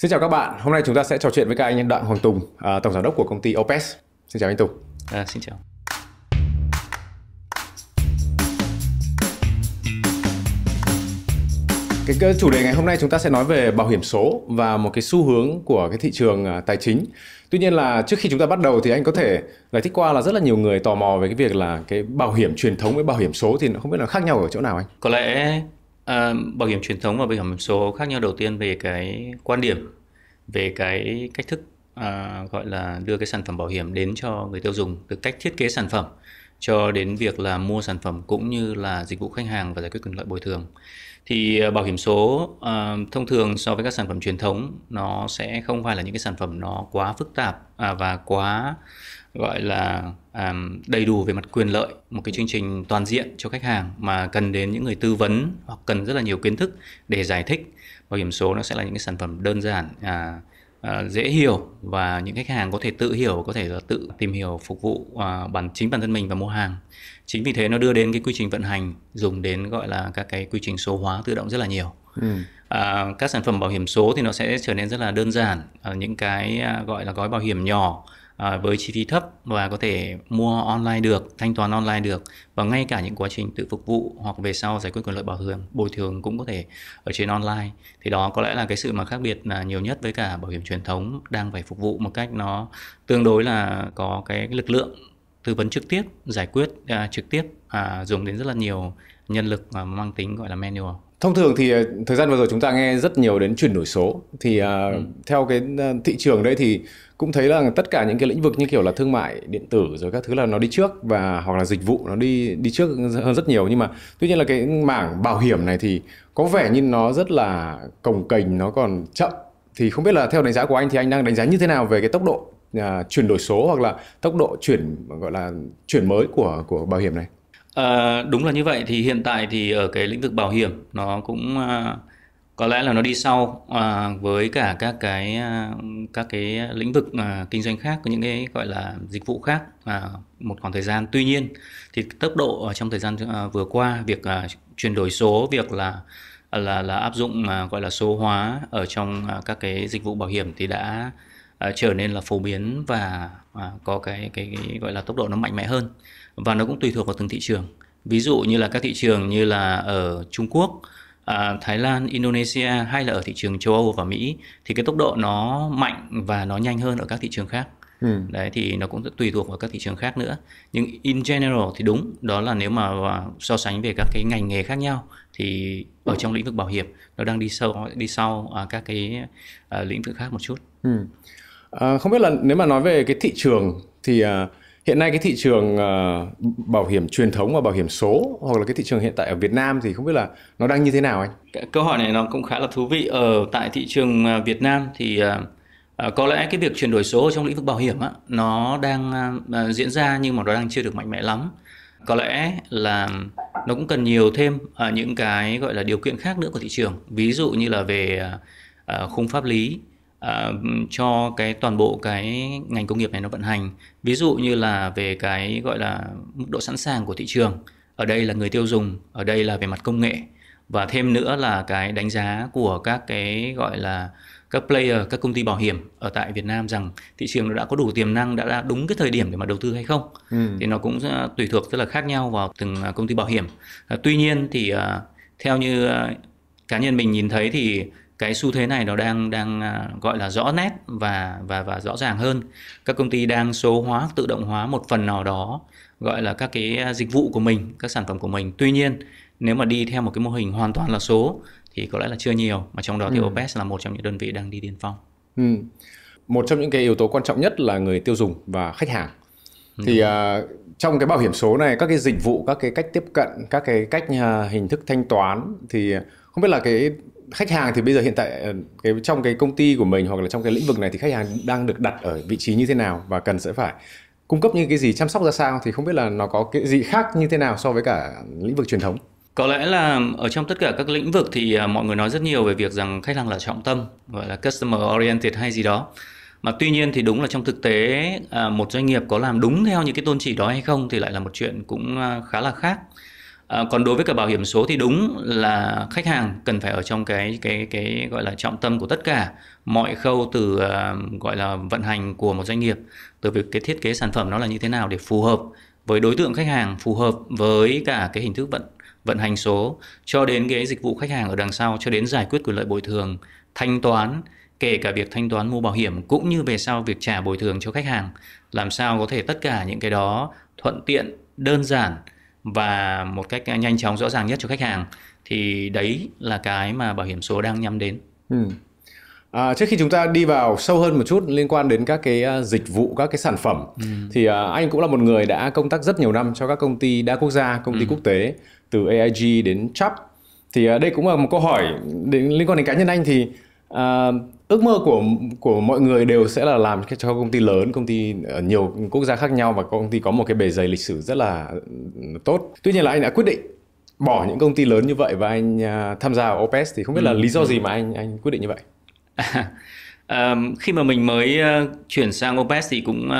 Xin chào các bạn, hôm nay chúng ta sẽ trò chuyện với các anh Đặng Hoàng Tùng, Tổng giám đốc của công ty Opes. Xin chào anh Tùng. Xin chào. Cái chủ đề ngày hôm nay chúng ta sẽ nói về bảo hiểm số và một cái xu hướng của cái thị trường tài chính. Tuy nhiên là trước khi chúng ta bắt đầu thì anh có thể giải thích qua là rất là nhiều người tò mò về cái việc là cái bảo hiểm truyền thống với bảo hiểm số thì nó không biết là khác nhau ở chỗ nào anh? Có lẽ bảo hiểm truyền thống và bảo hiểm số khác nhau đầu tiên về cái quan điểm, về cái cách thức gọi là đưa cái sản phẩm bảo hiểm đến cho người tiêu dùng, từ cách thiết kế sản phẩm cho đến việc là mua sản phẩm cũng như là dịch vụ khách hàng và giải quyết quyền lợi bồi thường. Thì bảo hiểm số thông thường so với các sản phẩm truyền thống nó sẽ không phải là những cái sản phẩm nó quá phức tạp và quá gọi là đầy đủ về mặt quyền lợi, một cái chương trình toàn diện cho khách hàng mà cần đến những người tư vấn hoặc cần rất là nhiều kiến thức để giải thích. Bảo hiểm số nó sẽ là những cái sản phẩm đơn giản, dễ hiểu và những khách hàng có thể tự hiểu, có thể là tự tìm hiểu phục vụ chính bản thân mình và mua hàng. Chính vì thế nó đưa đến cái quy trình vận hành dùng đến gọi là các cái quy trình số hóa tự động rất là nhiều. Các sản phẩm bảo hiểm số thì nó sẽ trở nên rất là đơn giản, những cái gọi là gói bảo hiểm nhỏ với chi phí thấp và có thể mua online được, thanh toán online được, và ngay cả những quá trình tự phục vụ hoặc về sau giải quyết quyền lợi bồi thường cũng có thể ở trên online. Thì đó có lẽ là cái sự mà khác biệt là nhiều nhất với cả bảo hiểm truyền thống đang phải phục vụ một cách nó tương đối là có cái lực lượng tư vấn trực tiếp, giải quyết trực tiếp, dùng đến rất là nhiều nhân lực mà mang tính gọi là manual. Thông thường thì thời gian vừa rồi chúng ta nghe rất nhiều đến chuyển đổi số. Thì theo cái thị trường đấy thì cũng thấy là tất cả những cái lĩnh vực như kiểu là thương mại điện tử rồi các thứ là nó đi trước, và hoặc là dịch vụ nó đi trước hơn rất nhiều. Nhưng mà tuy nhiên là cái mảng bảo hiểm này thì có vẻ như nó rất là cồng kềnh, nó còn chậm. Thì không biết là theo đánh giá của anh thì anh đang đánh giá như thế nào về cái tốc độ chuyển đổi số hoặc là tốc độ chuyển mới của bảo hiểm này? Đúng là như vậy. Thì hiện tại thì ở cái lĩnh vực bảo hiểm nó cũng có lẽ là nó đi sau với cả các cái lĩnh vực kinh doanh khác, có những cái gọi là dịch vụ khác một khoảng thời gian. Tuy nhiên thì tốc độ trong thời gian vừa qua, việc chuyển đổi số, việc là áp dụng gọi là số hóa ở trong các cái dịch vụ bảo hiểm thì đã trở nên là phổ biến và có cái gọi là tốc độ nó mạnh mẽ hơn, và nó cũng tùy thuộc vào từng thị trường. Ví dụ như là các thị trường như là ở Trung Quốc, Thái Lan, Indonesia hay là ở thị trường châu Âu và Mỹ thì cái tốc độ nó mạnh và nó nhanh hơn ở các thị trường khác. Đấy thì nó cũng tùy thuộc vào các thị trường khác nữa. Nhưng in general thì đúng, đó là nếu mà so sánh về các cái ngành nghề khác nhau thì ở trong lĩnh vực bảo hiểm nó đang đi sau các cái lĩnh vực khác một chút. Không biết là nếu mà nói về cái thị trường thì hiện nay cái thị trường bảo hiểm truyền thống và bảo hiểm số, hoặc là cái thị trường hiện tại ở Việt Nam thì không biết là nó đang như thế nào anh? Câu hỏi này nó cũng khá là thú vị. Ở tại thị trường Việt Nam thì có lẽ cái việc chuyển đổi số trong lĩnh vực bảo hiểm nó đang diễn ra nhưng mà nó đang chưa được mạnh mẽ lắm. Có lẽ là nó cũng cần nhiều thêm những cái gọi là điều kiện khác nữa của thị trường. Ví dụ như là về khung pháp lý cho cái toàn bộ cái ngành công nghiệp này nó vận hành. Ví dụ như là về cái gọi là mức độ sẵn sàng của thị trường. Ở đây là người tiêu dùng, ở đây là về mặt công nghệ, và thêm nữa là cái đánh giá của các cái gọi là các player, các công ty bảo hiểm ở tại Việt Nam rằng thị trường nó đã có đủ tiềm năng, đã đúng cái thời điểm để mà đầu tư hay không. Thì nó cũng tùy thuộc rất là khác nhau vào từng công ty bảo hiểm. Tuy nhiên thì theo như cá nhân mình nhìn thấy thì cái xu thế này nó đang gọi là rõ nét và rõ ràng hơn. Các công ty đang số hóa, tự động hóa một phần nào đó gọi là các cái dịch vụ của mình, các sản phẩm của mình. Tuy nhiên nếu mà đi theo một cái mô hình hoàn toàn là số thì có lẽ là chưa nhiều, mà trong đó thì Opes là một trong những đơn vị đang đi tiên phong. Một trong những cái yếu tố quan trọng nhất là người tiêu dùng và khách hàng. Thì trong cái bảo hiểm số này, các cái dịch vụ, các cái cách tiếp cận, các cái cách hình thức thanh toán, thì không biết là cái khách hàng thì bây giờ hiện tại trong cái công ty của mình hoặc là trong cái lĩnh vực này thì khách hàng đang được đặt ở vị trí như thế nào và cần sẽ phải cung cấp những cái gì, chăm sóc ra sao, thì không biết là nó có cái gì khác như thế nào so với cả lĩnh vực truyền thống? Có lẽ là ở trong tất cả các lĩnh vực thì mọi người nói rất nhiều về việc rằng khách hàng là trọng tâm, gọi là customer oriented hay gì đó. Mà tuy nhiên thì đúng là trong thực tế một doanh nghiệp có làm đúng theo những cái tôn chỉ đó hay không thì lại là một chuyện cũng khá là khác. Còn đối với cả bảo hiểm số thì đúng là khách hàng cần phải ở trong cái gọi là trọng tâm của tất cả mọi khâu, từ gọi là vận hành của một doanh nghiệp, từ việc cái thiết kế sản phẩm nó là như thế nào để phù hợp với đối tượng khách hàng, phù hợp với cả cái hình thức vận hành số, cho đến cái dịch vụ khách hàng ở đằng sau, cho đến giải quyết quyền lợi bồi thường, thanh toán, kể cả việc thanh toán mua bảo hiểm, cũng như về sau việc trả bồi thường cho khách hàng, làm sao có thể tất cả những cái đó thuận tiện, đơn giản và một cách nhanh chóng rõ ràng nhất cho khách hàng. Thì đấy là cái mà bảo hiểm số đang nhắm đến. Trước khi chúng ta đi vào sâu hơn một chút liên quan đến các cái dịch vụ, các cái sản phẩm, thì anh cũng là một người đã công tác rất nhiều năm cho các công ty đa quốc gia, công ty quốc tế, từ AIG đến Chubb. Thì đây cũng là một câu hỏi liên quan đến cá nhân anh. Thì ước mơ của mọi người đều sẽ là làm cho công ty lớn, công ty ở nhiều quốc gia khác nhau, và công ty có một cái bề dày lịch sử rất là tốt. Tuy nhiên là anh đã quyết định bỏ những công ty lớn như vậy và anh tham gia vào Opes. Thì không biết là lý do gì mà anh quyết định như vậy? Khi mà mình mới chuyển sang Opes thì cũng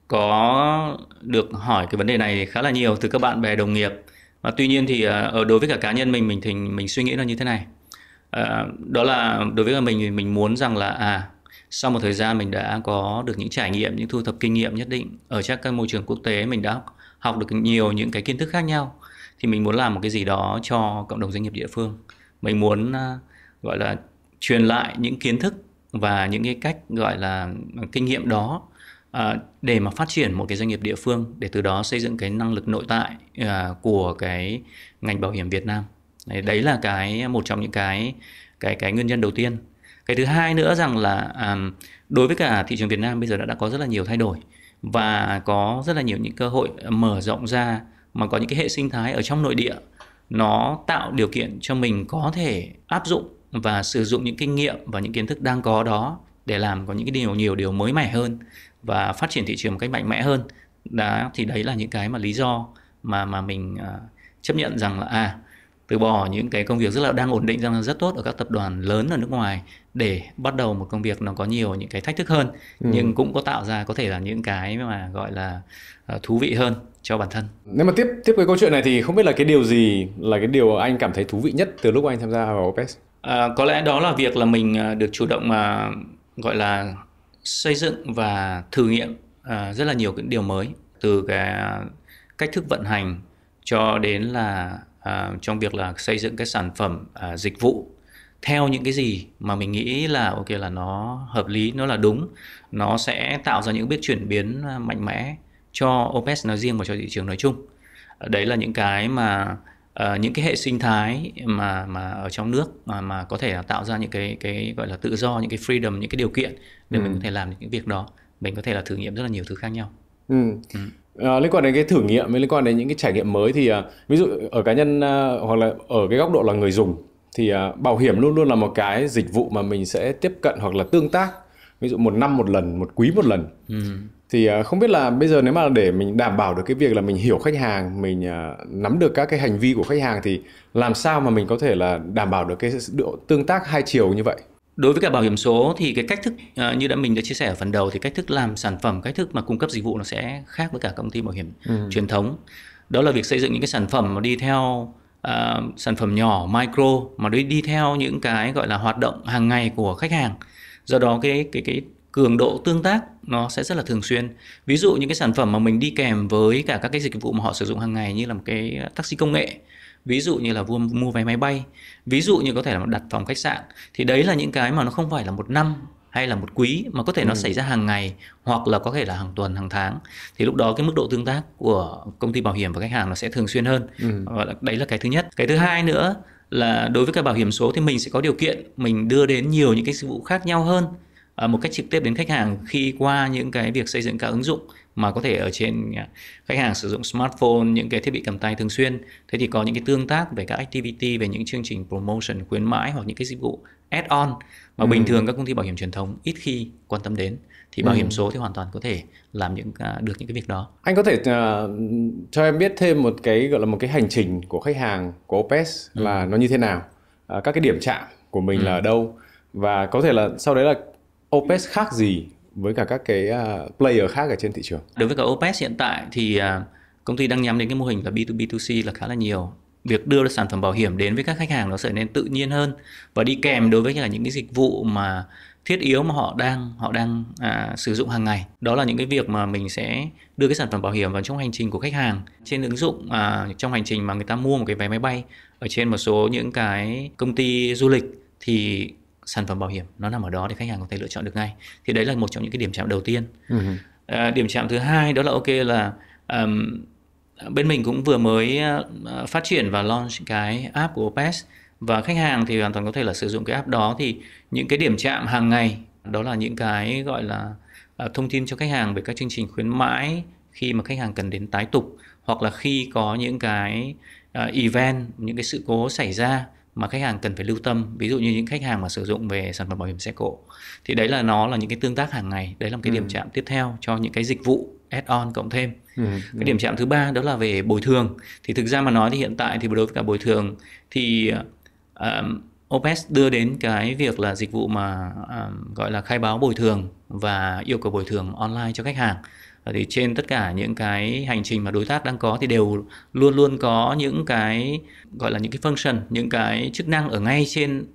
có được hỏi cái vấn đề này khá là nhiều từ các bạn bè đồng nghiệp. Tuy nhiên thì đối với cả cá nhân mình suy nghĩ là như thế này. Đó là đối với mình muốn rằng là sau một thời gian mình đã có được những trải nghiệm, những thu thập kinh nghiệm nhất định ở các môi trường quốc tế, mình đã học được nhiều những cái kiến thức khác nhau, thì mình muốn làm một cái gì đó cho cộng đồng doanh nghiệp địa phương. Mình muốn gọi là truyền lại những kiến thức và những cái cách gọi là kinh nghiệm đó để mà phát triển một cái doanh nghiệp địa phương, để từ đó xây dựng cái năng lực nội tại của cái ngành bảo hiểm Việt Nam. Đấy là một trong những cái nguyên nhân đầu tiên. Cái thứ hai nữa rằng là đối với cả thị trường Việt Nam bây giờ đã có rất là nhiều thay đổi và có rất là nhiều những cơ hội mở rộng ra, mà có những cái hệ sinh thái ở trong nội địa nó tạo điều kiện cho mình có thể áp dụng và sử dụng những kinh nghiệm và những kiến thức đang có đó để làm có những cái nhiều điều mới mẻ hơn và phát triển thị trường một cách mạnh mẽ hơn. Thì đấy là những cái mà lý do mà mình chấp nhận rằng là từ bỏ những cái công việc rất là đang ổn định, rằng rất tốt ở các tập đoàn lớn ở nước ngoài, để bắt đầu một công việc nó có nhiều những cái thách thức hơn, nhưng cũng có tạo ra có thể là những cái mà gọi là thú vị hơn cho bản thân. Nếu mà tiếp cái câu chuyện này thì không biết là cái điều gì là cái điều anh cảm thấy thú vị nhất từ lúc anh tham gia vào Opes? Có lẽ đó là việc là mình được chủ động gọi là xây dựng và thử nghiệm rất là nhiều cái điều mới, từ cái cách thức vận hành cho đến là trong việc là xây dựng cái sản phẩm dịch vụ theo những cái gì mà mình nghĩ là ok, là nó hợp lý, nó là đúng, nó sẽ tạo ra những bước chuyển biến mạnh mẽ cho Opes nói riêng và cho thị trường nói chung. Đấy là những cái mà những cái hệ sinh thái mà ở trong nước mà có thể tạo ra những cái gọi là tự do, những cái freedom, những cái điều kiện để mình có thể làm những việc đó. Mình có thể là thử nghiệm rất là nhiều thứ khác nhau. Liên quan đến cái thử nghiệm, liên quan đến những cái trải nghiệm mới, thì ví dụ ở cá nhân hoặc là ở cái góc độ là người dùng, thì bảo hiểm luôn luôn là một cái dịch vụ mà mình sẽ tiếp cận hoặc là tương tác, ví dụ một năm một lần, một quý một lần. Thì không biết là bây giờ nếu mà để mình đảm bảo được cái việc là mình hiểu khách hàng, mình nắm được các cái hành vi của khách hàng, thì làm sao mà mình có thể là đảm bảo được cái độ tương tác hai chiều như vậy? Đối với cả bảo hiểm số thì cái cách thức như mình đã chia sẻ ở phần đầu, thì cách thức làm sản phẩm, cách thức mà cung cấp dịch vụ nó sẽ khác với cả công ty bảo hiểm truyền thống. Đó là việc xây dựng những cái sản phẩm mà đi theo sản phẩm nhỏ, micro, mà đi theo những cái gọi là hoạt động hàng ngày của khách hàng. Do đó cái cường độ tương tác nó sẽ rất là thường xuyên. Ví dụ những cái sản phẩm mà mình đi kèm với cả các cái dịch vụ mà họ sử dụng hàng ngày, như là một cái taxi công nghệ, ví dụ như là mua vé máy bay, ví dụ như có thể là đặt phòng khách sạn, thì đấy là những cái mà nó không phải là một năm hay là một quý, mà có thể nó xảy ra hàng ngày, hoặc là có thể là hàng tuần, hàng tháng. Thì lúc đó cái mức độ tương tác của công ty bảo hiểm và khách hàng nó sẽ thường xuyên hơn. Đấy là cái thứ nhất. Cái thứ hai nữa là đối với các bảo hiểm số thì mình sẽ có điều kiện mình đưa đến nhiều những cái dịch vụ khác nhau hơn một cách trực tiếp đến khách hàng, khi qua những cái việc xây dựng các ứng dụng mà có thể ở trên khách hàng sử dụng smartphone, những cái thiết bị cầm tay thường xuyên. Thế thì có những cái tương tác về các activity, về những chương trình promotion, khuyến mãi, hoặc những cái dịch vụ add-on mà bình thường các công ty bảo hiểm truyền thống ít khi quan tâm đến, thì bảo hiểm số thì hoàn toàn có thể làm được những cái việc đó. Anh có thể cho em biết thêm một cái gọi là một cái hành trình của khách hàng của Opes là nó như thế nào, các cái điểm chạm của mình là ở đâu, và có thể là sau đấy là Opes khác gì với cả các cái player khác ở trên thị trường? Đối với cả Opes hiện tại thì công ty đang nhắm đến cái mô hình là B2B2C là khá là nhiều. Việc đưa sản phẩm bảo hiểm đến với các khách hàng nó trở nên tự nhiên hơn và đi kèm đối với cả những cái dịch vụ mà thiết yếu mà họ đang sử dụng hàng ngày. Đó là những cái việc mà mình sẽ đưa cái sản phẩm bảo hiểm vào trong hành trình của khách hàng trên ứng dụng, trong hành trình mà người ta mua một cái vé máy bay ở trên một số những cái công ty du lịch thì sản phẩm bảo hiểm nó nằm ở đó để khách hàng có thể lựa chọn được ngay. Thì đấy là một trong những cái điểm chạm đầu tiên. Điểm chạm thứ hai đó là bên mình cũng vừa mới phát triển và launch cái app của Opes, và khách hàng thì hoàn toàn có thể là sử dụng cái app đó. Thì những cái điểm chạm hàng ngày đó là những cái gọi là thông tin cho khách hàng về các chương trình khuyến mãi khi mà khách hàng cần đến tái tục, hoặc là khi có những cái event, những cái sự cố xảy ra mà khách hàng cần phải lưu tâm, ví dụ như những khách hàng mà sử dụng về sản phẩm bảo hiểm xe cộ, thì đấy là nó là những cái tương tác hàng ngày. Đấy là một cái điểm chạm tiếp theo cho những cái dịch vụ add-on cộng thêm. Cái điểm chạm thứ ba đó là về bồi thường. Thì thực ra mà nói thì hiện tại thì đối với cả bồi thường thì Opes đưa đến cái việc là dịch vụ mà gọi là khai báo bồi thường và yêu cầu bồi thường online cho khách hàng. Thì trên tất cả những cái hành trình mà đối tác đang có thì đều luôn luôn có những cái gọi là những cái function, những cái chức năng ở ngay trên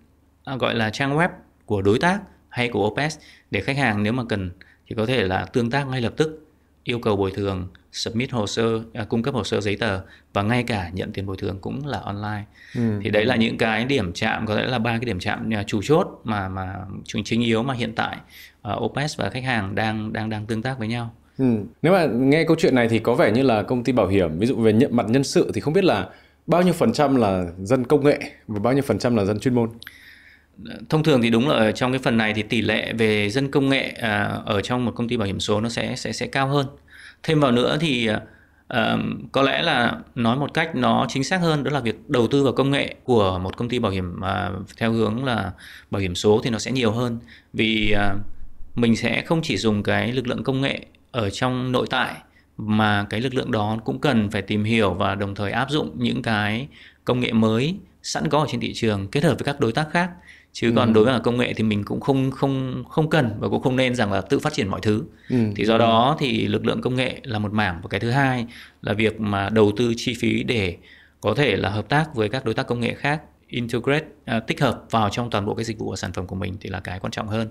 gọi là trang web của đối tác hay của Opes, để khách hàng nếu mà cần thì có thể là tương tác ngay lập tức, yêu cầu bồi thường, submit hồ sơ, cung cấp hồ sơ giấy tờ, và ngay cả nhận tiền bồi thường cũng là online. Thì đấy là những cái điểm chạm, có lẽ là 3 cái điểm chạm chủ chốt mà chính yếu mà hiện tại Opes và khách hàng đang tương tác với nhau. Nếu mà nghe câu chuyện này thì có vẻ như là công ty bảo hiểm, ví dụ về mặt nhân sự thì không biết là bao nhiêu % là dân công nghệ và bao nhiêu % là dân chuyên môn? Thông thường thì đúng là ở trong cái phần này thì tỷ lệ về dân công nghệ ở trong một công ty bảo hiểm số nó sẽ cao hơn. Thêm vào nữa thì có lẽ là nói một cách nó chính xác hơn, đó là việc đầu tư vào công nghệ của một công ty bảo hiểm theo hướng là bảo hiểm số thì nó sẽ nhiều hơn. Vì mình sẽ không chỉ dùng cái lực lượng công nghệ ở trong nội tại, mà cái lực lượng đó cũng cần phải tìm hiểu và đồng thời áp dụng những cái công nghệ mới sẵn có ở trên thị trường kết hợp với các đối tác khác. Chứ còn đối với công nghệ thì mình cũng không cần và cũng không nên rằng là tự phát triển mọi thứ. Thì do đó thì lực lượng công nghệ là một mảng. Và cái thứ hai là việc mà đầu tư chi phí để có thể là hợp tác với các đối tác công nghệ khác, integrate, tích hợp vào trong toàn bộ cái dịch vụ và sản phẩm của mình thì là cái quan trọng hơn.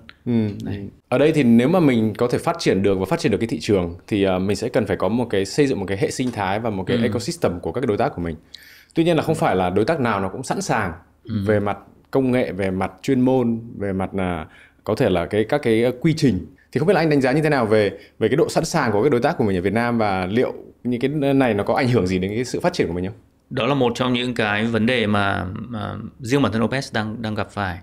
Ở đây thì nếu mà mình có thể phát triển được và phát triển được cái thị trường thì mình sẽ cần phải có xây dựng một cái hệ sinh thái và một cái ecosystem của các đối tác của mình. Tuy nhiên là không phải là đối tác nào nó cũng sẵn sàng về mặt công nghệ, về mặt chuyên môn, về mặt là có thể là các cái quy trình. Thì không biết là anh đánh giá như thế nào về cái độ sẵn sàng của các đối tác của mình ở Việt Nam, và liệu những cái này nó có ảnh hưởng gì đến cái sự phát triển của mình không? Đó là một trong những cái vấn đề mà riêng bản thân Opes đang gặp phải.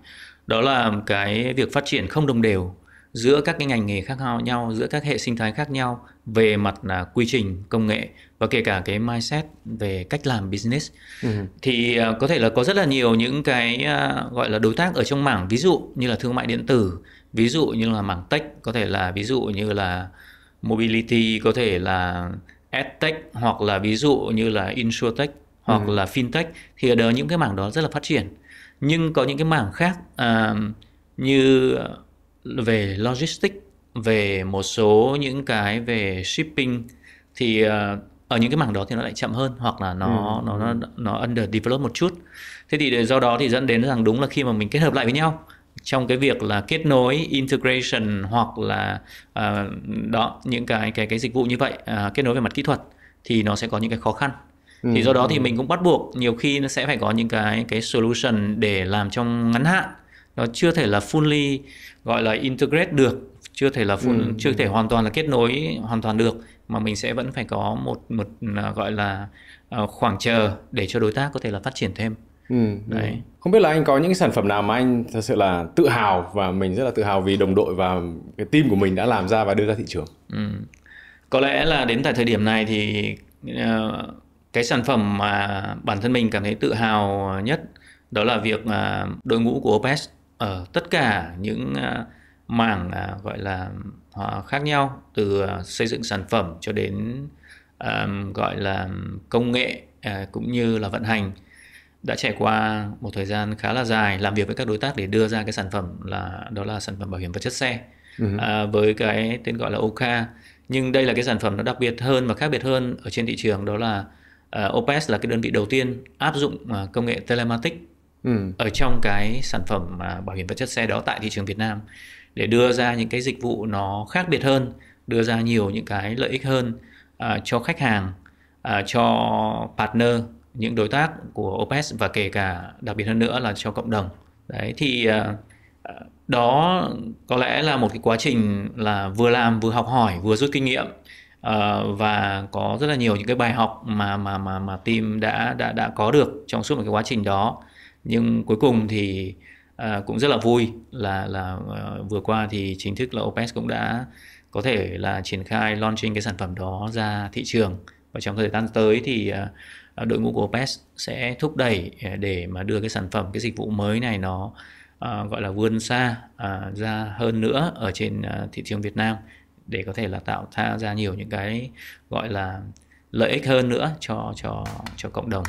Đó là cái việc phát triển không đồng đều giữa các cái ngành nghề khác nhau, giữa các hệ sinh thái khác nhau về mặt là quy trình, công nghệ và kể cả cái mindset về cách làm business. Thì có thể là có rất là nhiều những cái gọi là đối tác ở trong mảng, ví dụ như là thương mại điện tử, ví dụ như là mảng tech, có thể là ví dụ như là mobility, có thể là edtech, hoặc là ví dụ như là insurtech hoặc là fintech. Thì ở đó những cái mảng đó rất là phát triển. Nhưng có những cái mảng khác như về logistics, về một số những cái về shipping, thì ở những cái mảng đó thì nó lại chậm hơn, hoặc là nó underdeveloped một chút. Thế thì do đó thì dẫn đến rằng đúng là khi mà mình kết hợp lại với nhau trong cái việc là kết nối, integration, hoặc là đó những cái dịch vụ như vậy, kết nối về mặt kỹ thuật, thì nó sẽ có những cái khó khăn. Thì do đó thì mình cũng bắt buộc nhiều khi nó sẽ phải có những cái solution để làm trong ngắn hạn. Nó chưa thể là fully gọi là integrate được, chưa thể hoàn toàn là kết nối hoàn toàn được, mà mình sẽ vẫn phải có một gọi là khoảng chờ để cho đối tác có thể là phát triển thêm. Đấy. Không biết là anh có những sản phẩm nào mà anh thật sự là tự hào, và mình rất là tự hào vì đồng đội và cái team của mình đã làm ra và đưa ra thị trường? Có lẽ là đến tại thời điểm này thì cái sản phẩm mà bản thân mình cảm thấy tự hào nhất đó là việc đội ngũ của Opes ở tất cả những mảng gọi là khác nhau, từ xây dựng sản phẩm cho đến gọi là công nghệ cũng như là vận hành, đã trải qua một thời gian khá là dài làm việc với các đối tác để đưa ra cái sản phẩm đó là sản phẩm bảo hiểm vật chất xe với cái tên gọi là Oka. Nhưng đây là cái sản phẩm nó đặc biệt hơn và khác biệt hơn ở trên thị trường, đó là OPS là cái đơn vị đầu tiên áp dụng công nghệ telematics ở trong cái sản phẩm bảo hiểm vật chất xe đó tại thị trường Việt Nam, để đưa ra những cái dịch vụ nó khác biệt hơn, đưa ra nhiều những cái lợi ích hơn cho khách hàng, cho partner, những đối tác của OPS, và kể cả đặc biệt hơn nữa là cho cộng đồng. Đấy thì đó có lẽ là một cái quá trình là vừa làm vừa học hỏi vừa rút kinh nghiệm, và có rất là nhiều những cái bài học mà team đã có được trong suốt một cái quá trình đó. Nhưng cuối cùng thì cũng rất là vui là vừa qua thì chính thức là OPS cũng đã có thể là triển khai launching cái sản phẩm đó ra thị trường, và trong thời gian tới thì đội ngũ của OPS sẽ thúc đẩy để mà đưa cái sản phẩm, cái dịch vụ mới này nó gọi là vươn xa ra hơn nữa ở trên thị trường Việt Nam, để có thể là tạo ra nhiều những cái gọi là lợi ích hơn nữa cho cộng đồng.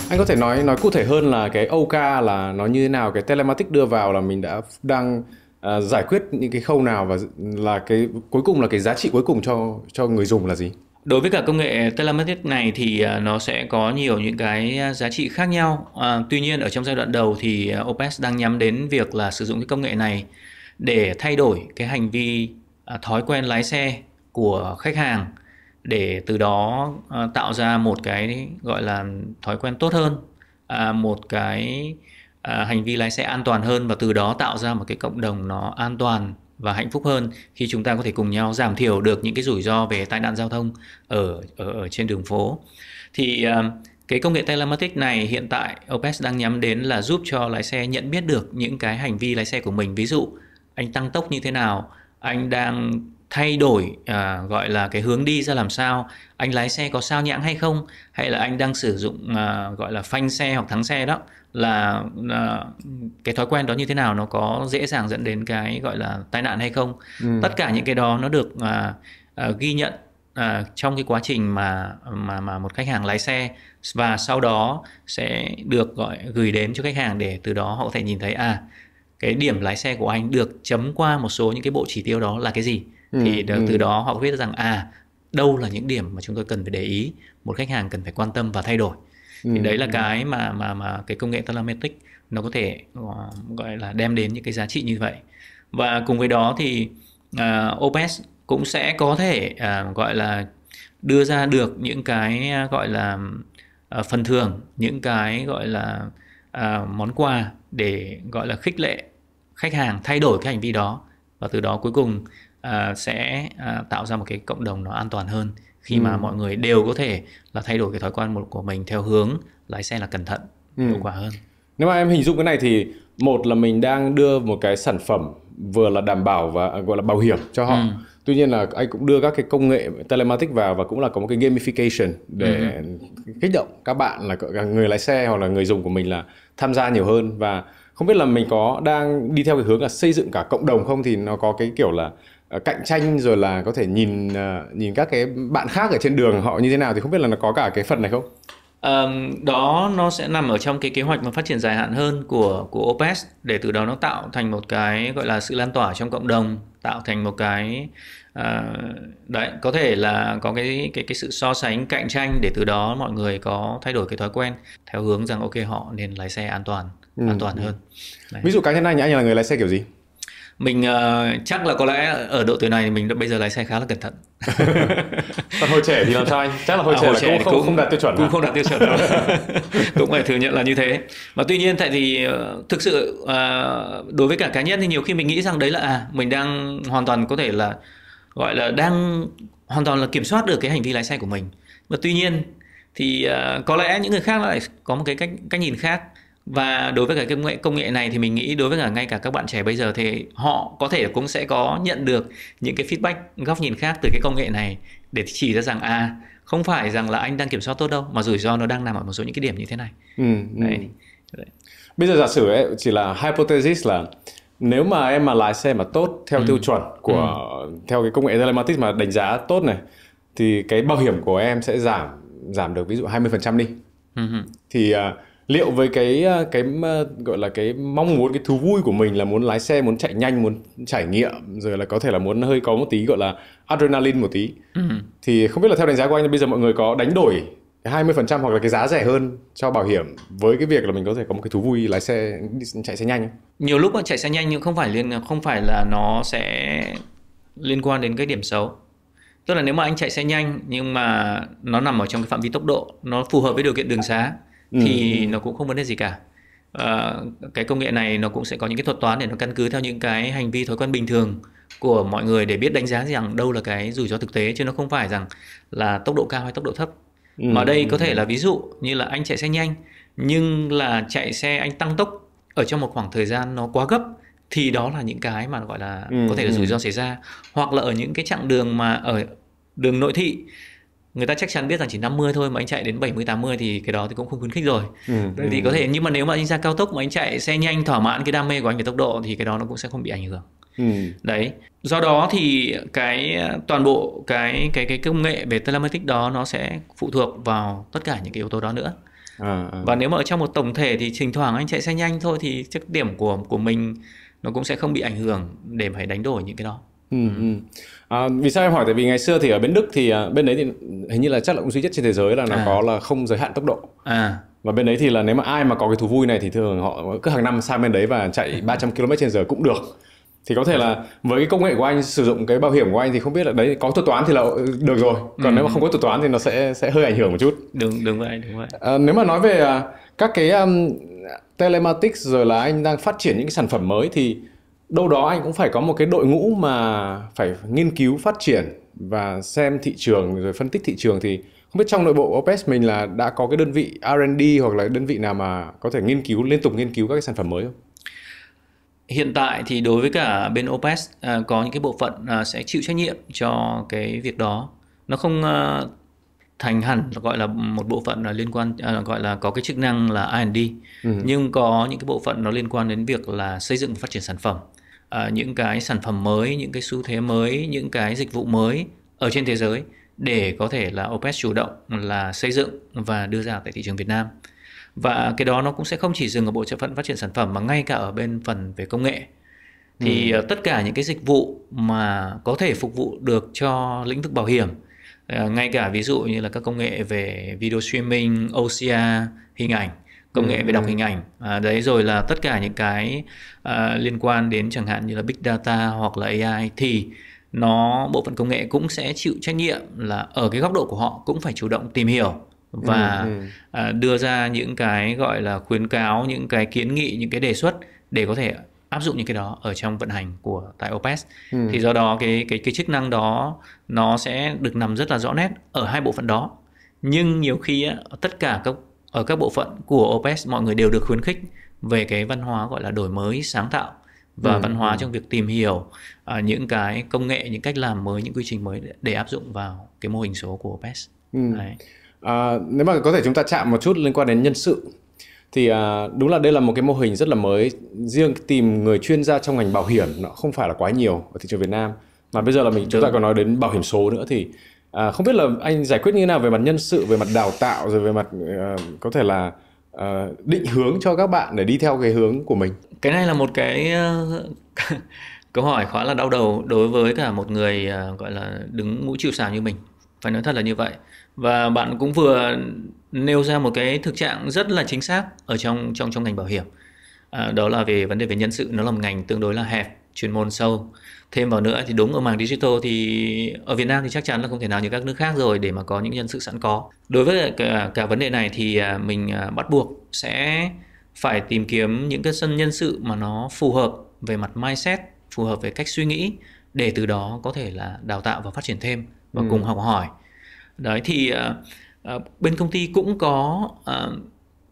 Anh có thể nói cụ thể hơn là cái Oka là nó như thế nào, cái telematics đưa vào là mình đang giải quyết những cái khâu nào, và là cái cuối cùng là cái giá trị cuối cùng cho người dùng là gì? Đối với cả công nghệ telematics này thì nó sẽ có nhiều những cái giá trị khác nhau. Tuy nhiên ở trong giai đoạn đầu thì OPS đang nhắm đến việc là sử dụng cái công nghệ này để thay đổi cái hành vi thói quen lái xe của khách hàng, để từ đó tạo ra một cái gọi là thói quen tốt hơn, một cái hành vi lái xe an toàn hơn, và từ đó tạo ra một cái cộng đồng nó an toàn và hạnh phúc hơn, khi chúng ta có thể cùng nhau giảm thiểu được những cái rủi ro về tai nạn giao thông ở trên đường phố. Thì cái công nghệ telematics này hiện tại OPS đang nhắm đến là giúp cho lái xe nhận biết được những cái hành vi lái xe của mình. Ví dụ anh tăng tốc như thế nào, anh đang thay đổi gọi là cái hướng đi ra làm sao, anh lái xe có sao nhãng hay không, hay là anh đang sử dụng gọi là phanh xe hoặc thắng xe đó, là cái thói quen đó như thế nào, nó có dễ dàng dẫn đến cái gọi là tai nạn hay không. Tất cả những cái đó nó được ghi nhận trong cái quá trình mà một khách hàng lái xe, và sau đó sẽ được gửi đến cho khách hàng, để từ đó họ có thể nhìn thấy cái điểm lái xe của anh được chấm qua một số những cái bộ chỉ tiêu đó là cái gì. Thì từ đó họ biết rằng đâu là những điểm mà chúng tôi cần phải để ý, một khách hàng cần phải quan tâm và thay đổi. Thì đấy là cái mà cái công nghệ telematics nó có thể gọi là đem đến những cái giá trị như vậy. Và cùng với đó thì OPS cũng sẽ có thể gọi là đưa ra được những cái gọi là phần thưởng, những cái gọi là món quà để gọi là khích lệ khách hàng thay đổi cái hành vi đó, và từ đó cuối cùng sẽ tạo ra một cái cộng đồng nó an toàn hơn, khi mà mọi người đều có thể là thay đổi cái thói quen của mình theo hướng lái xe là cẩn thận, hiệu quả hơn. Nếu mà em hình dung cái này thì một là mình đang đưa một cái sản phẩm vừa là đảm bảo và gọi là bảo hiểm cho họ. Tuy nhiên là anh cũng đưa các cái công nghệ telematics vào, và cũng là có một cái gamification để kích động các bạn là người lái xe hoặc là người dùng của mình là tham gia nhiều hơn. Và không biết là mình có đang đi theo cái hướng là xây dựng cả cộng đồng không, thì nó có cái kiểu là cạnh tranh, rồi là có thể nhìn các cái bạn khác ở trên đường họ như thế nào, thì không biết là nó có cả cái phần này không? Đó nó sẽ nằm ở trong cái kế hoạch mà phát triển dài hạn hơn của OPS, để từ đó nó tạo thành một cái gọi là sự lan tỏa trong cộng đồng, tạo thành một cái đấy, có thể là có cái sự so sánh cạnh tranh, để từ đó mọi người có thay đổi cái thói quen theo hướng rằng ok, họ nên lái xe an toàn hơn. Đấy. Ví dụ cá nhân anh là người lái xe kiểu gì? Mình chắc là có lẽ ở độ tuổi này mình bây giờ lái xe khá là cẩn thận. Còn hồi trẻ thì làm sao anh? Chắc là hồi trẻ là cũng không đạt tiêu chuẩn. Cũng không đạt tiêu chuẩn đâu. Cũng phải thừa nhận là như thế. Mà tuy nhiên tại vì thực sự đối với cả cá nhân thì nhiều khi mình nghĩ rằng đấy là mình đang hoàn toàn có thể là gọi là đang hoàn toàn là kiểm soát được cái hành vi lái xe của mình. Và tuy nhiên thì có lẽ những người khác lại có một cái cách nhìn khác. Và đối với cả cái công nghệ này thì mình nghĩ đối với cả ngay cả các bạn trẻ bây giờ thì họ có thể cũng sẽ có nhận được những cái feedback, góc nhìn khác từ cái công nghệ này, để chỉ ra rằng không phải rằng là anh đang kiểm soát tốt đâu, mà rủi ro nó đang nằm ở một số những cái điểm như thế này. Đấy. Bây giờ giả sử ấy, chỉ là hypothesis là nếu mà em mà lái xe mà tốt theo tiêu chuẩn của theo cái công nghệ telematics mà đánh giá tốt này, thì cái bảo hiểm của em sẽ giảm được ví dụ 20% đi. Thì liệu với cái gọi là cái mong muốn, cái thú vui của mình là muốn lái xe, muốn chạy nhanh, muốn trải nghiệm, rồi là có thể là muốn hơi có một tí gọi là adrenaline một tí, thì không biết là theo đánh giá của anh bây giờ mọi người có đánh đổi cái 20% hoặc là cái giá rẻ hơn cho bảo hiểm với cái việc là mình có thể có một cái thú vui lái xe, chạy xe nhanh không? Nhiều lúc chạy xe nhanh nhưng không phải là nó sẽ liên quan đến cái điểm xấu. Tức là nếu mà anh chạy xe nhanh nhưng mà nó nằm ở trong cái phạm vi tốc độ, nó phù hợp với điều kiện đường xá thì nó cũng không vấn đề gì cả. Cái công nghệ này nó cũng sẽ có những cái thuật toán để nó căn cứ theo những cái hành vi thói quen bình thường của mọi người để biết đánh giá rằng đâu là cái rủi ro thực tế, chứ nó không phải rằng là tốc độ cao hay tốc độ thấp. Mà đây có thể là ví dụ như là anh chạy xe nhanh nhưng là chạy xe anh tăng tốc ở trong một khoảng thời gian nó quá gấp, thì đó là những cái mà gọi là có thể là rủi ro xảy ra. Hoặc là ở những cái chặng đường mà ở đường nội thị người ta chắc chắn biết rằng chỉ 50 thôi mà anh chạy đến 70 80 thì cái đó thì cũng không khuyến khích rồi. Thì có thể, nhưng mà nếu mà anh ra cao tốc mà anh chạy xe nhanh thỏa mãn cái đam mê của anh về tốc độ thì cái đó nó cũng sẽ không bị ảnh hưởng. Đấy. Do đó thì toàn bộ cái công nghệ về telematics đó nó sẽ phụ thuộc vào tất cả những cái yếu tố đó nữa. Và nếu mà ở trong một tổng thể thì thỉnh thoảng anh chạy xe nhanh thôi thì chắc điểm của mình nó cũng sẽ không bị ảnh hưởng để phải đánh đổi những cái đó. Vì sao em hỏi, tại vì ngày xưa thì ở bên Đức thì bên đấy thì hình như là chắc là cũng duy nhất trên thế giới là nó có là không giới hạn tốc độ. Và bên đấy thì là nếu mà ai mà có cái thú vui này thì thường họ cứ hàng năm sang bên đấy và chạy 300 km/h cũng được. Thì có thể là với cái công nghệ của anh, sử dụng cái bảo hiểm của anh thì không biết là đấy có thuật toán thì là được rồi. Còn nếu mà không có thuật toán thì nó sẽ hơi ảnh hưởng một chút. Đúng vậy. Nếu mà nói về các cái telematics rồi là anh đang phát triển những cái sản phẩm mới thì đâu đó anh cũng phải có một cái đội ngũ mà phải nghiên cứu phát triển và xem thị trường rồi phân tích thị trường. Thì không biết trong nội bộ Opes mình là đã có cái đơn vị R&D hoặc là đơn vị nào mà có thể liên tục nghiên cứu các cái sản phẩm mới không? Hiện tại thì đối với cả bên Opes có những cái bộ phận sẽ chịu trách nhiệm cho cái việc đó. Nó không thành hẳn là gọi là một bộ phận là liên quan gọi là có cái chức năng là R&D, nhưng có những cái bộ phận nó liên quan đến việc là xây dựng và phát triển sản phẩm, những cái sản phẩm mới, những cái xu thế mới, những cái dịch vụ mới ở trên thế giới để có thể là Opes chủ động là xây dựng và đưa ra tại thị trường Việt Nam. Và cái đó nó cũng sẽ không chỉ dừng ở bộ phận phát triển sản phẩm mà ngay cả ở bên phần về công nghệ. Thì tất cả những cái dịch vụ mà có thể phục vụ được cho lĩnh vực bảo hiểm, ngay cả ví dụ như là các công nghệ về video streaming, OCR, hình ảnh, công nghệ về đọc hình ảnh, đấy, rồi là tất cả những cái liên quan đến chẳng hạn như là Big Data hoặc là AI, thì bộ phận công nghệ cũng sẽ chịu trách nhiệm là ở cái góc độ của họ cũng phải chủ động tìm hiểu và đưa ra những cái gọi là khuyến cáo, những cái kiến nghị, những cái đề xuất để có thể áp dụng những cái đó ở trong vận hành của tại Opes. Thì do đó cái chức năng đó nó sẽ được nằm rất là rõ nét ở hai bộ phận đó. Nhưng nhiều khi tất cả ở các bộ phận của Opes mọi người đều được khuyến khích về cái văn hóa gọi là đổi mới sáng tạo và văn hóa trong việc tìm hiểu những cái công nghệ, những cách làm mới, những quy trình mới để áp dụng vào cái mô hình số của Opes. Nếu mà có thể chúng ta chạm một chút liên quan đến nhân sự thì đúng là đây là một cái mô hình rất là mới. Riêng tìm người chuyên gia trong ngành bảo hiểm nó không phải là quá nhiều ở thị trường Việt Nam, mà bây giờ là chúng ta còn nói đến bảo hiểm số nữa. Thì không biết là anh giải quyết như thế nào về mặt nhân sự, về mặt đào tạo, rồi về mặt có thể là định hướng cho các bạn để đi theo cái hướng của mình. Cái này là một cái câu hỏi khá là đau đầu đối với cả một người gọi là đứng mũi chịu sào như mình, phải nói thật là như vậy. Và bạn cũng vừa nêu ra một cái thực trạng rất là chính xác ở trong ngành bảo hiểm, đó là về vấn đề về nhân sự. Nó là một ngành tương đối là hẹp, chuyên môn sâu. Thêm vào nữa thì đúng ở mảng digital thì ở Việt Nam thì chắc chắn là không thể nào như các nước khác rồi để mà có những nhân sự sẵn có. Đối với cả vấn đề này thì mình bắt buộc sẽ phải tìm kiếm những cái nhân sự mà nó phù hợp về mặt mindset, phù hợp về cách suy nghĩ, để từ đó có thể là đào tạo và phát triển thêm và cùng học hỏi. Đấy thì bên công ty cũng có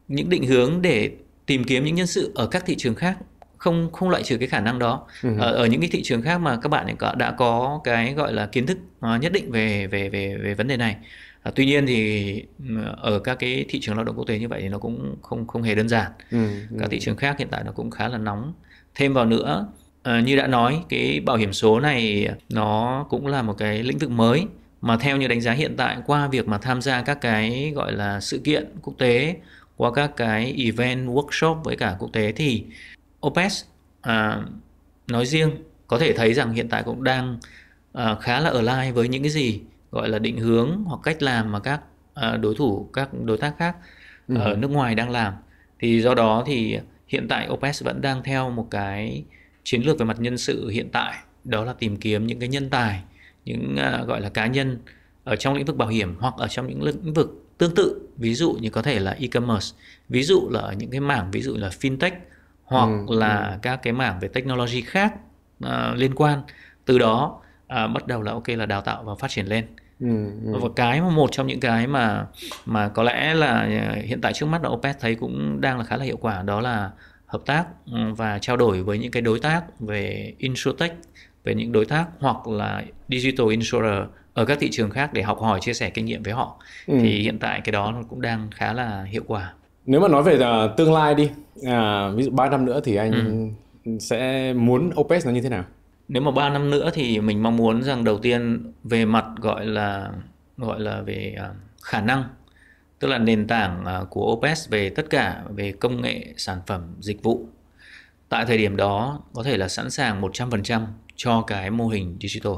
những định hướng để tìm kiếm những nhân sự ở các thị trường khác, không loại trừ cái khả năng đó. Ở những cái thị trường khác mà các bạn đã có cái gọi là kiến thức nhất định về vấn đề này, Tuy nhiên thì ở các cái thị trường lao động quốc tế như vậy thì nó cũng không hề đơn giản. Các thị trường khác hiện tại nó cũng khá là nóng. Thêm vào nữa, như đã nói, cái bảo hiểm số này nó cũng là một cái lĩnh vực mới, mà theo như đánh giá hiện tại qua việc mà tham gia các cái gọi là sự kiện quốc tế, qua các cái event, workshop với cả quốc tế, thì OPS nói riêng có thể thấy rằng hiện tại cũng đang khá là align với những cái gì gọi là định hướng hoặc cách làm mà các các đối tác khác ở nước ngoài đang làm. Thì do đó thì hiện tại OPS vẫn đang theo một cái chiến lược về mặt nhân sự hiện tại, đó là tìm kiếm những cái nhân tài, những gọi là cá nhân ở trong lĩnh vực bảo hiểm hoặc ở trong những lĩnh vực tương tự, ví dụ như có thể là e-commerce, ví dụ là ở những cái mảng ví dụ là fintech, hoặc là các cái mảng về technology khác liên quan. Từ đó bắt đầu là ok là đào tạo và phát triển lên. Và cái một trong những cái mà có lẽ là hiện tại trước mắt là OPS thấy cũng đang là khá là hiệu quả, đó là hợp tác và trao đổi với những cái đối tác về insurtech, về những đối tác hoặc là digital insurer ở các thị trường khác để học hỏi, chia sẻ kinh nghiệm với họ. Thì hiện tại cái đó nó cũng đang khá là hiệu quả. Nếu mà nói về tương lai đi, ví dụ 3 năm nữa thì anh sẽ muốn OPS nó như thế nào? Nếu mà 3 năm nữa thì mình mong muốn rằng đầu tiên về mặt gọi là về khả năng, tức là nền tảng của OPS về tất cả về công nghệ, sản phẩm, dịch vụ, tại thời điểm đó có thể là sẵn sàng 100% cho cái mô hình digital.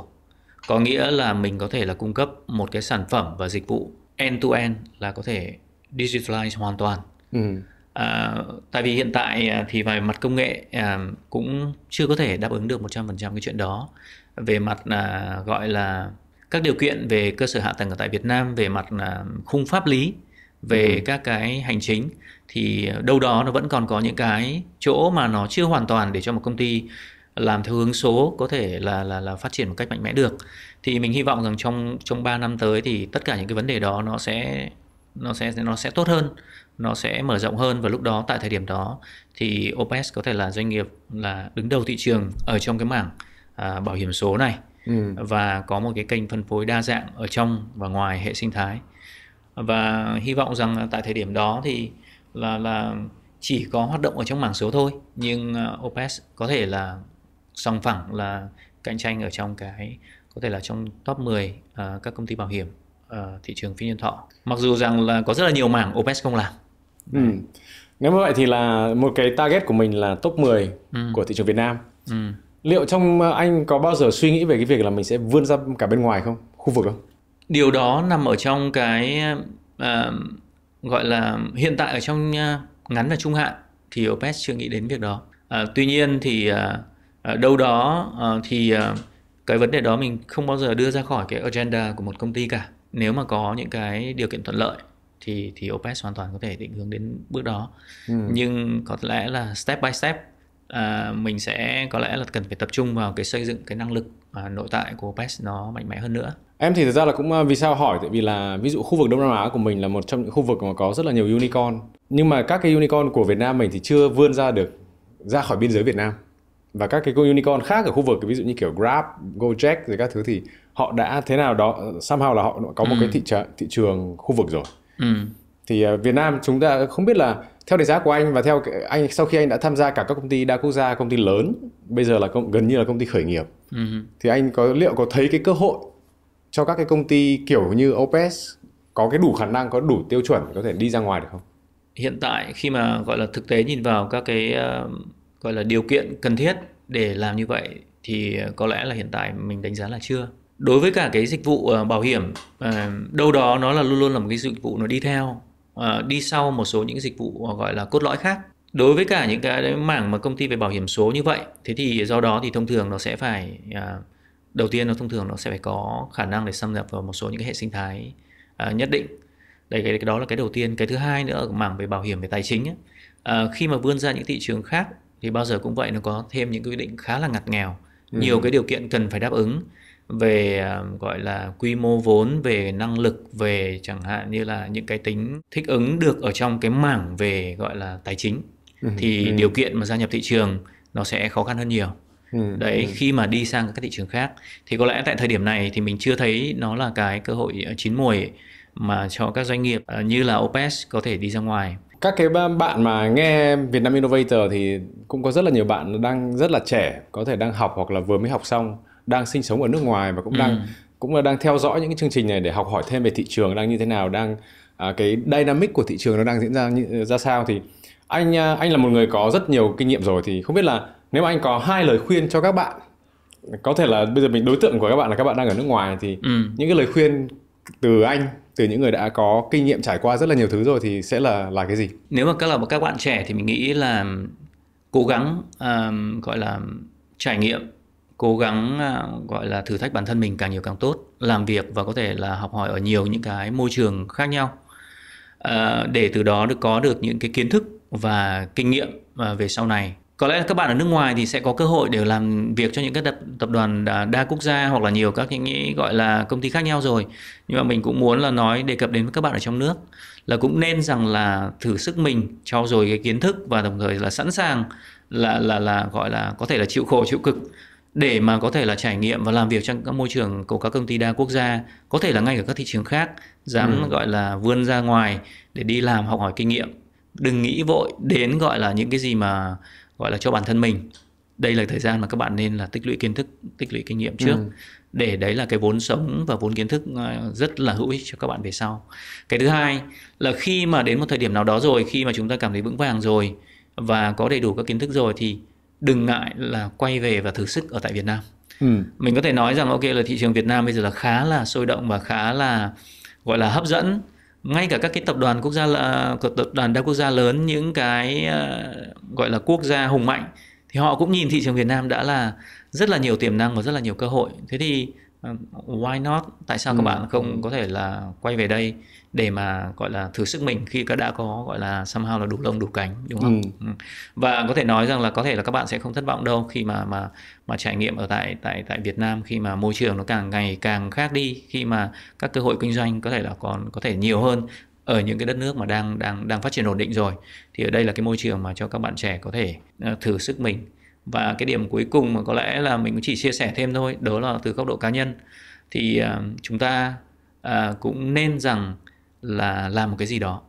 Có nghĩa là mình có thể là cung cấp một cái sản phẩm và dịch vụ end to end, là có thể digitalize hoàn toàn. Tại vì hiện tại thì về mặt công nghệ cũng chưa có thể đáp ứng được 100% cái chuyện đó. Về mặt gọi là các điều kiện về cơ sở hạ tầng ở tại Việt Nam, về mặt khung pháp lý, về các cái hành chính, thì đâu đó nó vẫn còn có những cái chỗ mà nó chưa hoàn toàn để cho một công ty làm theo hướng số có thể là phát triển một cách mạnh mẽ được. Thì mình hy vọng rằng trong 3 năm tới thì tất cả những cái vấn đề đó nó sẽ tốt hơn, nó sẽ mở rộng hơn, và lúc đó tại thời điểm đó thì OPS có thể là doanh nghiệp là đứng đầu thị trường ở trong cái mảng bảo hiểm số này, và có một cái kênh phân phối đa dạng ở trong và ngoài hệ sinh thái. Và hy vọng rằng tại thời điểm đó thì là chỉ có hoạt động ở trong mảng số thôi, nhưng OPS có thể là song phẳng là cạnh tranh ở trong cái có thể là trong top 10 các công ty bảo hiểm thị trường phi nhân thọ. Mặc dù rằng là có rất là nhiều mảng OPS không làm. Nếu như vậy thì là một cái target của mình là top 10 của thị trường Việt Nam. Liệu trong anh có bao giờ suy nghĩ về cái việc là mình sẽ vươn ra cả bên ngoài không? Khu vực không? Điều đó nằm ở trong cái gọi là hiện tại ở trong ngắn và trung hạn thì OPS chưa nghĩ đến việc đó. Tuy nhiên thì đâu đó thì cái vấn đề đó mình không bao giờ đưa ra khỏi cái agenda của một công ty cả. Nếu mà có những cái điều kiện thuận lợi thì OPS hoàn toàn có thể định hướng đến bước đó. Nhưng có lẽ là step by step mình sẽ có lẽ là cần phải tập trung vào cái xây dựng cái năng lực nội tại của OPS nó mạnh mẽ hơn nữa. Em thì thực ra là cũng vì sao hỏi, tại vì là ví dụ khu vực Đông Nam Á của mình là một trong những khu vực mà có rất là nhiều unicorn, nhưng mà các cái unicorn của Việt Nam mình thì chưa vươn ra khỏi biên giới Việt Nam. Và các cái unicorn khác ở khu vực ví dụ như kiểu Grab, Gojek rồi các thứ thì họ đã thế nào đó somehow là họ có một cái thị trường khu vực rồi. Thì Việt Nam chúng ta không biết là theo đánh giá của anh và theo anh sau khi anh đã tham gia cả các công ty đa quốc gia, công ty lớn, bây giờ là gần như là công ty khởi nghiệp, thì anh liệu có thấy cái cơ hội cho các cái công ty kiểu như OPS có cái đủ khả năng, có đủ tiêu chuẩn có thể đi ra ngoài được không? Hiện tại khi mà gọi là thực tế nhìn vào các cái gọi là điều kiện cần thiết để làm như vậy thì có lẽ là hiện tại mình đánh giá là chưa. Đối với cả cái dịch vụ bảo hiểm, đâu đó nó là luôn luôn là một cái dịch vụ nó đi theo, đi sau một số những dịch vụ gọi là cốt lõi khác. Đối với cả những cái mảng mà công ty về bảo hiểm số như vậy, thế thì do đó thì thông thường nó sẽ phải đầu tiên nó thông thường nó sẽ phải có khả năng để xâm nhập vào một số những cái hệ sinh thái nhất định. Đấy, cái đó là cái đầu tiên. Cái thứ hai nữa ở mảng về bảo hiểm về tài chính ấy, khi mà vươn ra những thị trường khác thì bao giờ cũng vậy, nó có thêm những quy định khá là ngặt nghèo, nhiều cái điều kiện cần phải đáp ứng về gọi là quy mô vốn, về năng lực, về chẳng hạn như là những cái tính thích ứng được ở trong cái mảng về gọi là tài chính, thì điều kiện mà gia nhập thị trường nó sẽ khó khăn hơn nhiều. Đấy, khi mà đi sang các thị trường khác thì có lẽ tại thời điểm này thì mình chưa thấy nó là cái cơ hội chín muồi mà cho các doanh nghiệp như là Opes có thể đi ra ngoài. Các cái bạn mà nghe Vietnam Innovator thì cũng có rất là nhiều bạn đang rất là trẻ, có thể đang học hoặc là vừa mới học xong, đang sinh sống ở nước ngoài và cũng đang theo dõi những cái chương trình này để học hỏi thêm về thị trường đang như thế nào, cái dynamic của thị trường nó đang diễn ra ra sao. Thì anh là một người có rất nhiều kinh nghiệm rồi, thì không biết là nếu mà anh có 2 lời khuyên cho các bạn, có thể là bây giờ đối tượng của các bạn là các bạn đang ở nước ngoài, thì những cái lời khuyên từ anh, từ những người đã có kinh nghiệm trải qua rất là nhiều thứ rồi thì sẽ là cái gì? Nếu mà các bạn trẻ thì mình nghĩ là cố gắng gọi là trải nghiệm, cố gắng gọi là thử thách bản thân mình càng nhiều càng tốt, làm việc và có thể là học hỏi ở nhiều những cái môi trường khác nhau, để từ đó có được những cái kiến thức và kinh nghiệm về sau này. Có lẽ các bạn ở nước ngoài thì sẽ có cơ hội để làm việc cho những cái tập đoàn đa quốc gia hoặc là nhiều các những gọi là công ty khác nhau rồi. Nhưng mà mình cũng muốn là đề cập đến với các bạn ở trong nước là cũng nên rằng là thử sức mình, trau dồi cái kiến thức và đồng thời là sẵn sàng là gọi là có thể là chịu khổ chịu cực để mà có thể là trải nghiệm và làm việc trong các môi trường của các công ty đa quốc gia, có thể là ngay cả các thị trường khác, dám gọi là vươn ra ngoài để đi làm, học hỏi kinh nghiệm. Đừng nghĩ vội đến gọi là những cái gì mà gọi là cho bản thân mình. Đây là thời gian mà các bạn nên là tích lũy kiến thức, tích lũy kinh nghiệm trước, để đấy là cái vốn sống và vốn kiến thức rất là hữu ích cho các bạn về sau. Cái thứ hai là khi mà đến một thời điểm nào đó rồi, khi mà chúng ta cảm thấy vững vàng rồi và có đầy đủ các kiến thức rồi thì đừng ngại là quay về và thử sức ở tại Việt Nam. Mình có thể nói rằng ok là thị trường Việt Nam bây giờ là khá là sôi động và khá là gọi là hấp dẫn. Ngay cả các cái tập đoàn tập đoàn đa quốc gia lớn, những cái gọi là quốc gia hùng mạnh thì họ cũng nhìn thị trường Việt Nam đã là rất là nhiều tiềm năng và rất là nhiều cơ hội. Thế thì why not? Tại sao các bạn không có thể là quay về đây để mà gọi là thử sức mình khi đã có gọi là somehow là đủ lông đủ cánh, đúng không? Và có thể nói rằng là có thể là các bạn sẽ không thất vọng đâu khi mà trải nghiệm ở tại Việt Nam, khi mà môi trường nó càng ngày càng khác đi, khi mà các cơ hội kinh doanh có thể là còn có thể nhiều hơn ở những cái đất nước mà đang phát triển ổn định rồi. Thì ở đây là cái môi trường mà cho các bạn trẻ có thể thử sức mình. Và cái điểm cuối cùng mà có lẽ là mình cũng chỉ chia sẻ thêm thôi, đó là từ góc độ cá nhân thì chúng ta cũng nên rằng là làm một cái gì đó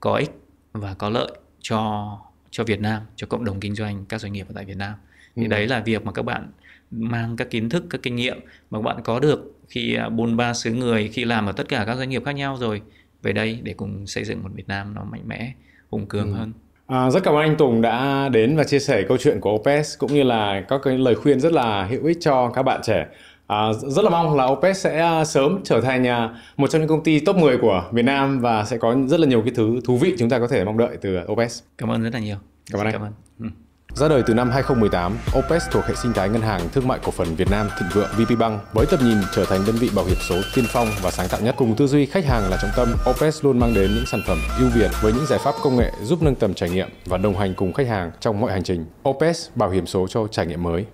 có ích và có lợi cho Việt Nam, cho cộng đồng kinh doanh, các doanh nghiệp ở tại Việt Nam. Thì đấy là việc mà các bạn mang các kiến thức, các kinh nghiệm mà các bạn có được khi bôn ba xứ người, khi làm ở tất cả các doanh nghiệp khác nhau rồi về đây để cùng xây dựng một Việt Nam nó mạnh mẽ, hùng cường hơn. Rất cảm ơn anh Tùng đã đến và chia sẻ câu chuyện của Opes cũng như là các cái lời khuyên rất là hữu ích cho các bạn trẻ. Rất là mong là Opes sẽ sớm trở thành một trong những công ty top 10 của Việt Nam và sẽ có rất là nhiều cái thứ thú vị chúng ta có thể mong đợi từ Opes. Cảm ơn rất là nhiều. Cảm ơn anh. Ra đời từ năm 2018, Opes thuộc hệ sinh thái ngân hàng thương mại cổ phần Việt Nam Thịnh Vượng VPBank với tầm nhìn trở thành đơn vị bảo hiểm số tiên phong và sáng tạo nhất. Cùng tư duy khách hàng là trọng tâm, Opes luôn mang đến những sản phẩm ưu việt với những giải pháp công nghệ giúp nâng tầm trải nghiệm và đồng hành cùng khách hàng trong mọi hành trình. Opes, bảo hiểm số cho trải nghiệm mới.